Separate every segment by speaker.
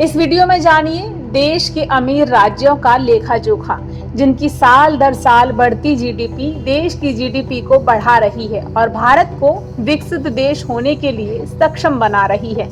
Speaker 1: इस वीडियो में जानिए देश के अमीर राज्यों का लेखा जोखा, जिनकी साल दर साल बढ़ती जीडीपी देश की जीडीपी को बढ़ा रही है और भारत को विकसित देश होने के लिए सक्षम बना रही है।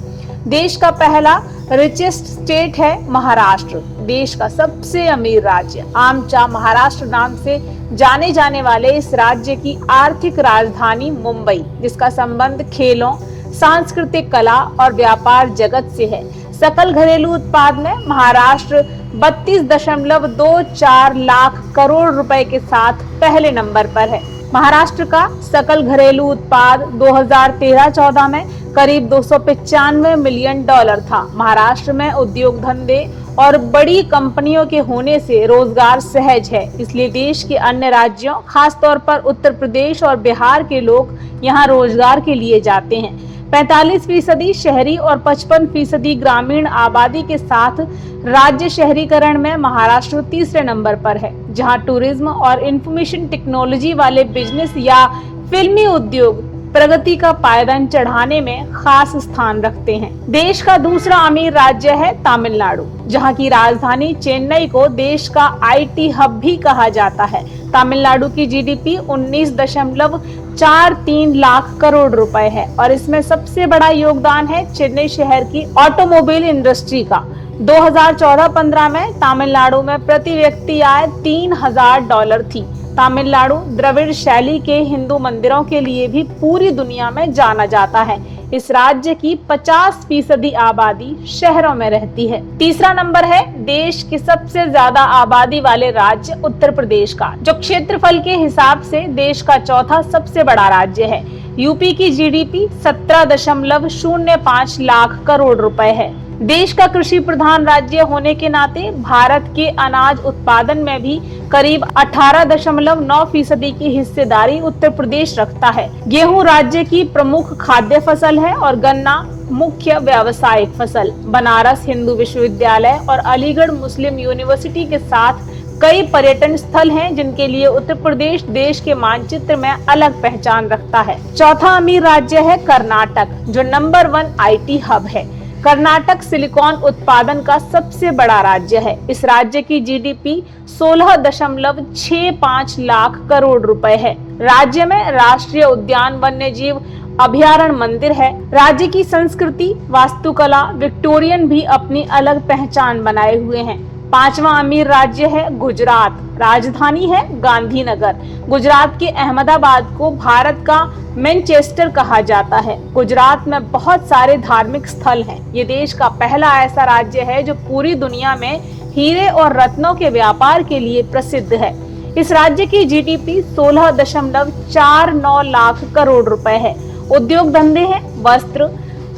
Speaker 1: देश का पहला रिचेस्ट स्टेट है महाराष्ट्र। देश का सबसे अमीर राज्य आमचा महाराष्ट्र नाम से जाने जाने वाले इस राज्य की आर्थिक राजधानी मुंबई, जिसका संबंध खेलों, सांस्कृतिक कला और व्यापार जगत से है। सकल घरेलू उत्पाद में महाराष्ट्र 32.24 लाख करोड़ रुपए के साथ पहले नंबर पर है। महाराष्ट्र का सकल घरेलू उत्पाद 2013-14 में करीब 295 मिलियन डॉलर था। महाराष्ट्र में उद्योग धंधे और बड़ी कंपनियों के होने से रोजगार सहज है, इसलिए देश के अन्य राज्यों, खासतौर पर उत्तर प्रदेश और बिहार के लोग यहाँ रोजगार के लिए जाते हैं। 45% शहरी और 55% ग्रामीण आबादी के साथ राज्य शहरीकरण में महाराष्ट्र तीसरे नंबर पर है, जहां टूरिज्म और इंफॉर्मेशन टेक्नोलॉजी वाले बिजनेस या फिल्मी उद्योग प्रगति का पायदान चढ़ाने में खास स्थान रखते हैं। देश का दूसरा अमीर राज्य है तमिलनाडु, जहां की राजधानी चेन्नई को देश का आईटी हब भी कहा जाता है। तमिलनाडु की जीडीपी 19.43 लाख करोड़ रुपए है और इसमें सबसे बड़ा योगदान है चेन्नई शहर की ऑटोमोबाइल इंडस्ट्री का। 2014-15 में तमिलनाडु में प्रति व्यक्ति आय $3000 थी। तमिलनाडु द्रविड़ शैली के हिंदू मंदिरों के लिए भी पूरी दुनिया में जाना जाता है। इस राज्य की 50% आबादी शहरों में रहती है। तीसरा नंबर है देश के सबसे ज्यादा आबादी वाले राज्य उत्तर प्रदेश का, जो क्षेत्रफल के हिसाब से देश का चौथा सबसे बड़ा राज्य है। यूपी की जीडीपी 17.05 लाख करोड़ रुपए है। देश का कृषि प्रधान राज्य होने के नाते भारत के अनाज उत्पादन में भी करीब 18.9% की हिस्सेदारी उत्तर प्रदेश रखता है। गेहूं राज्य की प्रमुख खाद्य फसल है और गन्ना मुख्य व्यावसायिक फसल। बनारस हिंदू विश्वविद्यालय और अलीगढ़ मुस्लिम यूनिवर्सिटी के साथ कई पर्यटन स्थल हैं, जिनके लिए उत्तर प्रदेश देश के मानचित्र में अलग पहचान रखता है। चौथा अमीर राज्य है कर्नाटक, जो नंबर 1 आईटी हब है। कर्नाटक सिलिकॉन उत्पादन का सबसे बड़ा राज्य है। इस राज्य की जीडीपी 16.65 लाख करोड़ रुपए है। राज्य में राष्ट्रीय उद्यान, वन्य जीव अभयारण्य, मंदिर है। राज्य की संस्कृति, वास्तुकला, विक्टोरियन भी अपनी अलग पहचान बनाए हुए हैं। पांचवा अमीर राज्य है गुजरात। राजधानी है गांधीनगर। गुजरात के अहमदाबाद को भारत का मैनचेस्टर कहा जाता है। गुजरात में बहुत सारे धार्मिक स्थल हैं। ये देश का पहला ऐसा राज्य है जो पूरी दुनिया में हीरे और रत्नों के व्यापार के लिए प्रसिद्ध है। इस राज्य की जीडीपी 16.49 लाख करोड़ रुपए है। उद्योग धंधे हैं वस्त्र,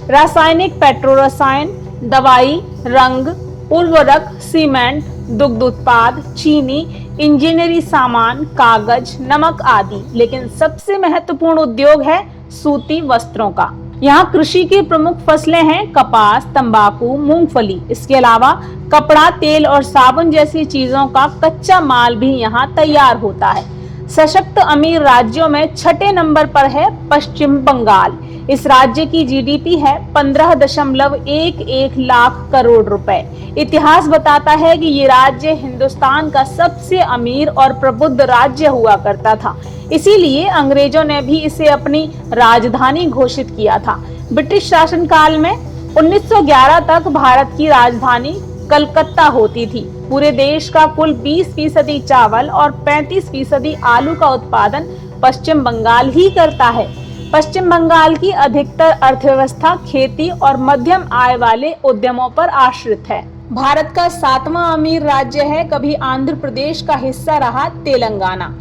Speaker 1: रासायनिक, पेट्रो रसायन, दवाई, रंग, उर्वरक, सीमेंट, दुग्ध उत्पाद, चीनी, इंजीनियरी सामान, कागज, नमक आदि। लेकिन सबसे महत्वपूर्ण उद्योग है सूती वस्त्रों का। यहाँ कृषि की प्रमुख फसलें हैं कपास, तंबाकू, मूंगफली। इसके अलावा कपड़ा, तेल और साबुन जैसी चीजों का कच्चा माल भी यहाँ तैयार होता है। सशक्त अमीर राज्यों में छठे नंबर पर है पश्चिम बंगाल। इस राज्य की जीडीपी है 15.11 लाख करोड़ रुपए। इतिहास बताता है कि ये राज्य हिंदुस्तान का सबसे अमीर और प्रबुद्ध राज्य हुआ करता था, इसीलिए अंग्रेजों ने भी इसे अपनी राजधानी घोषित किया था। ब्रिटिश शासनकाल में 1911 तक भारत की राजधानी कलकत्ता होती थी। पूरे देश का कुल 20% चावल और 35% आलू का उत्पादन पश्चिम बंगाल ही करता है। पश्चिम बंगाल की अधिकतर अर्थव्यवस्था खेती और मध्यम आय वाले उद्यमों पर आश्रित है। भारत का 7वां अमीर राज्य है कभी आंध्र प्रदेश का हिस्सा रहा तेलंगाना।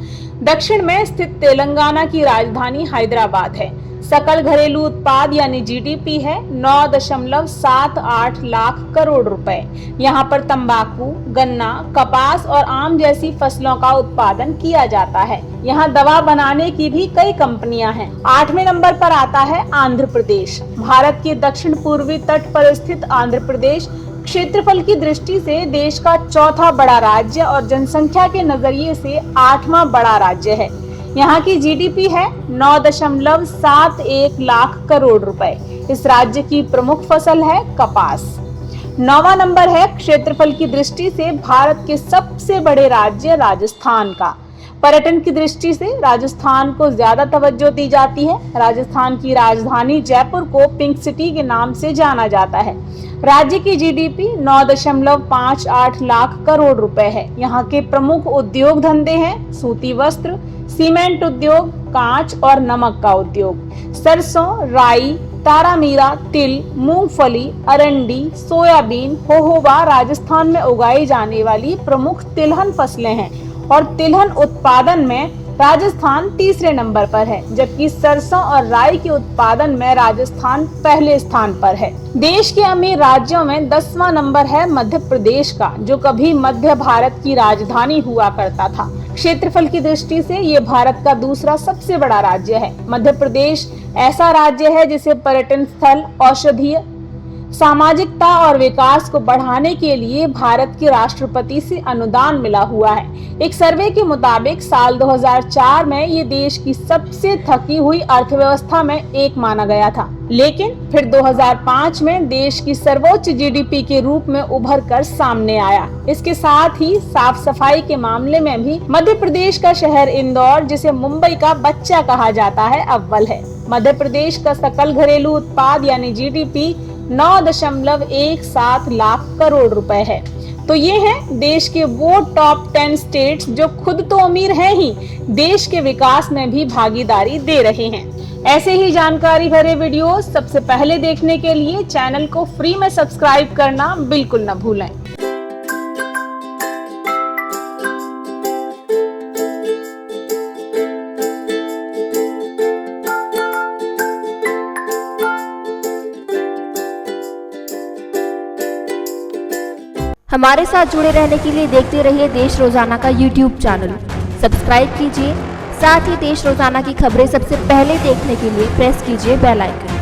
Speaker 1: दक्षिण में स्थित तेलंगाना की राजधानी हैदराबाद है। सकल घरेलू उत्पाद यानी जीडीपी है 9.78 लाख करोड़ रुपए। यहाँ पर तंबाकू, गन्ना, कपास और आम जैसी फसलों का उत्पादन किया जाता है। यहाँ दवा बनाने की भी कई कंपनियां हैं। 8वें नंबर पर आता है आंध्र प्रदेश। भारत के दक्षिण पूर्वी तट पर स्थित आंध्र प्रदेश क्षेत्रफल की दृष्टि से देश का चौथा बड़ा राज्य और जनसंख्या के नजरिए से 8वां बड़ा राज्य है। यहाँ की जीडीपी है 9.71 लाख करोड़ रुपए। इस राज्य की प्रमुख फसल है कपास। 9वां नंबर है क्षेत्रफल की दृष्टि से भारत के सबसे बड़े राज्य राजस्थान का। पर्यटन की दृष्टि से राजस्थान को ज्यादा तवज्जो दी जाती है। राजस्थान की राजधानी जयपुर को पिंक सिटी के नाम से जाना जाता है। राज्य की जीडीपी 9.58 लाख करोड़ रुपए है। यहाँ के प्रमुख उद्योग धंधे हैं सूती वस्त्र, सीमेंट उद्योग, कांच और नमक का उद्योग। सरसों, राई, तारामीरा, तिल, मूंगफली, अरंडी, सोयाबीन, होहोबा राजस्थान में उगाई जाने वाली प्रमुख तिलहन फसलें हैं और तिलहन उत्पादन में राजस्थान तीसरे नंबर पर है, जबकि सरसों और राई के उत्पादन में राजस्थान पहले स्थान पर है। देश के अमीर राज्यों में 10वां नंबर है मध्य प्रदेश का, जो कभी मध्य भारत की राजधानी हुआ करता था। क्षेत्रफल की दृष्टि से ये भारत का दूसरा सबसे बड़ा राज्य है। मध्य प्रदेश ऐसा राज्य है जिसे पर्यटन स्थल, औषधीय, सामाजिकता और विकास को बढ़ाने के लिए भारत के राष्ट्रपति से अनुदान मिला हुआ है। एक सर्वे के मुताबिक साल 2004 में ये देश की सबसे थकी हुई अर्थव्यवस्था में एक माना गया था, लेकिन फिर 2005 में देश की सर्वोच्च जीडीपी के रूप में उभर कर सामने आया। इसके साथ ही साफ सफाई के मामले में भी मध्य प्रदेश का शहर इंदौर, जिसे मुंबई का बच्चा कहा जाता है, अव्वल है। मध्य प्रदेश का सकल घरेलू उत्पाद यानी जीडीपी 9.17 लाख करोड़ रुपए है। तो ये हैं देश के वो टॉप 10 स्टेट्स जो खुद तो अमीर हैं ही, देश के विकास में भी भागीदारी दे रहे हैं। ऐसे ही जानकारी भरे वीडियो सबसे पहले देखने के लिए चैनल को फ्री में सब्सक्राइब करना बिल्कुल न भूलें।
Speaker 2: हमारे साथ जुड़े रहने के लिए देखते रहिए देश रोजाना का यूट्यूब चैनल। सब्सक्राइब कीजिए, साथ ही देश रोजाना की खबरें सबसे पहले देखने के लिए प्रेस कीजिए बेल आइकन।